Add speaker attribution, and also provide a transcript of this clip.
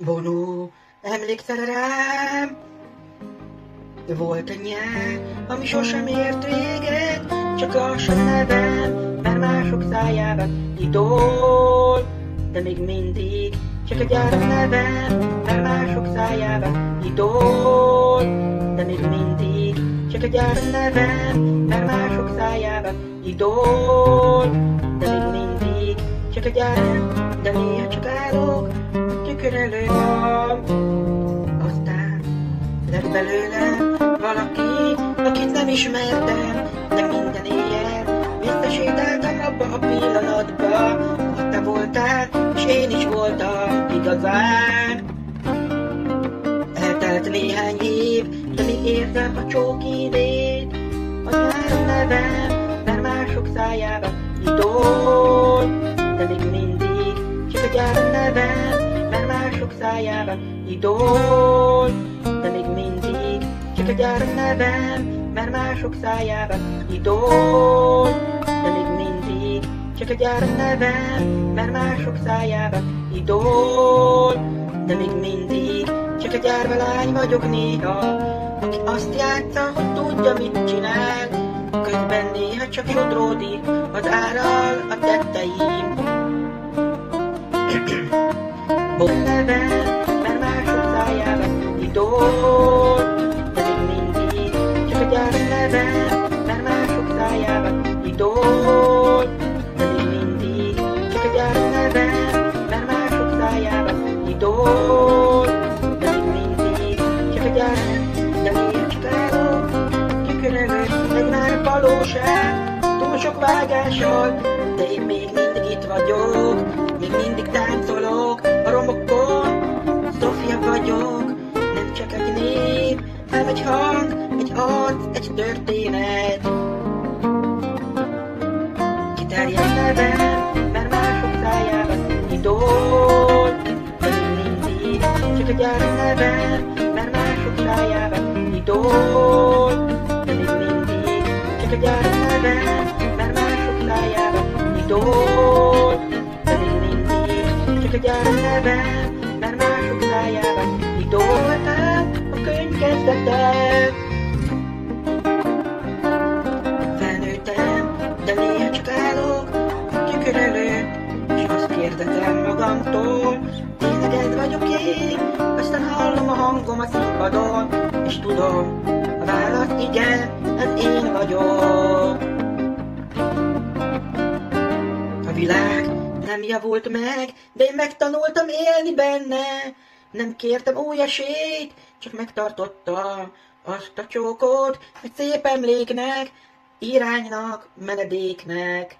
Speaker 1: Vonó, emlékszel rám? Volt egy nyár, ami sosem ért véget, csak lassan nevem, mert mások szájában idól. De még mindig csak egy áram nevem, mert mások szájában idól. De még mindig csak egy áram nevem, mert mások szájában idól. De még mindig csak egy áram, de néha csak állok tükör előtt. Aztán lett belőlem valaki, akit nem ismertem, de minden éjjel visszasétáltam abba a pillanatba, ahol te voltál, és én is voltam igazán. Eltelt néhány év, de még érzem a csókidét. Az nyáron nevem, mert mások szájába idól. De még mindig csak egy áram nevem, mert mások szájában idól. De még mindig csak egy áram nevem, mert mások szájában idól. De még mindig csak egy áram nevem, mert mások szájában idól. De még mindig csak egy árva lány vagyok néha, aki azt játsza, hogy tudja, mit csinál, közben néha csak sodródik az árral a tetteim. Volt nevem, mert mások szájában idól. De még mindig csak egy áram nevem, mert mások szájában idól. De még mindig csak egy áram nevem, mert mások szájában idól. De még mindig csak egy áram, de miért csak állok tükör előtt, egy már valóság, túl sok vágással, de én még mindig itt vagyok, még mindig táncolok a romokon. Sofia vagyok, nem csak egy név, hanem egy hang, egy arc, egy történet. Kiterjedt nevem, mert mások szájában idól. De még mindig csak egy áram nevem, mert mások szájában idól. De még mindig csak egy áram nevem, mert mások szájában idól. De még mindig csak egy áram nevem, mert mások szájában idól. Voltál a könyv kezdete. Felnőttem, de néha csak állok a tükör előtt, és azt kérdezem magamtól, tényleg ez vagyok én? Aztán hallom a hangom a színpadon, és tudom, a válasz igen, ez én vagyok. A világ nem javult meg, de én megtanultam élni benne. Nem kértem új esélyt, csak megtartottam azt a csókot, egy szép emléknek, iránynak, menedéknek.